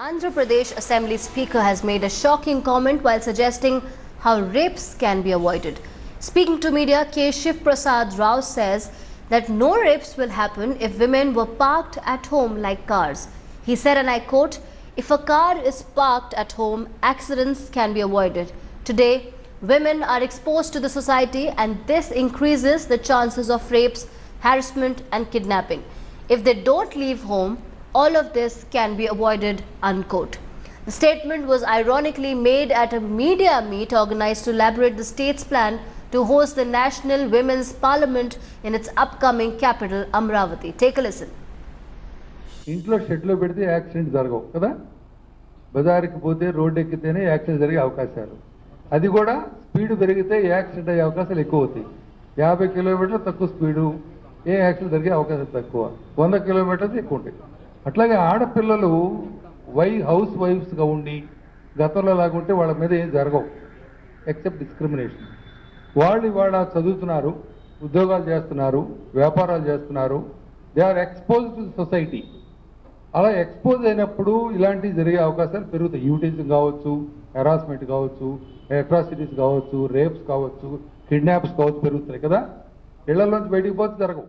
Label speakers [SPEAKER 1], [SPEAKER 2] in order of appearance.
[SPEAKER 1] Andhra Pradesh Assembly Speaker has made a shocking comment while suggesting how rapes can be avoided. Speaking to media, K. Shiv Prasad Rao says that no rapes will happen if women were parked at home like cars. He said, and I quote, "If a car is parked at home, accidents can be avoided. Today, women are exposed to the society and this increases the chances of rapes, harassment and kidnapping. If they don't leave home, all of this can be avoided," unquote. The statement was ironically made at a media meet organized to elaborate the state's plan to host the National Women's Parliament in its upcoming capital, Amravati. Take a listen.
[SPEAKER 2] ఇంట్లో షెడ్లో పెడితే accident జరగవు కదా, బజారుకి పోతే road ఎక్కితేనే accident జరిగే అవకాశాలు, అది కూడా స్పీడ్ పెరిగితే యాక్సిడెంట్ అయ్యే అవకాశాలు ఎక్కువ అవుతాయి. 50 కిలోమీటర్లు తక్కువ స్పీడు, ఏ యాక్సిడెంట్ జరిగే అవకాశాలు తక్కువ. 100 కిలోమీటర్లు ఎక్కువ ఉంటాయి. అట్లాగే ఆడపిల్లలు హౌస్ వైఫ్స్గా ఉండి గతంలో లాగుంటే వాళ్ళ మీద ఏం జరగవు ఎక్సెప్ట్ డిస్క్రిమినేషన్. వాళ్ళు ఇవాళ చదువుతున్నారు, ఉద్యోగాలు చేస్తున్నారు, వ్యాపారాలు చేస్తున్నారు, they are expose to society. అలా ఎక్స్పోజ్ అయినప్పుడు ఇలాంటివి జరిగే అవకాశాలు పెరుగుతాయి. యూటిలిజం కావచ్చు, హెరాస్మెంట్ కావచ్చు, అట్రాసిటీస్ కావచ్చు, రేప్స్ కావచ్చు, కిడ్నాప్స్ కావచ్చు పెరుగుతాయి కదా. ఇళ్లలోంచి బయటికి పోతే జరగవు.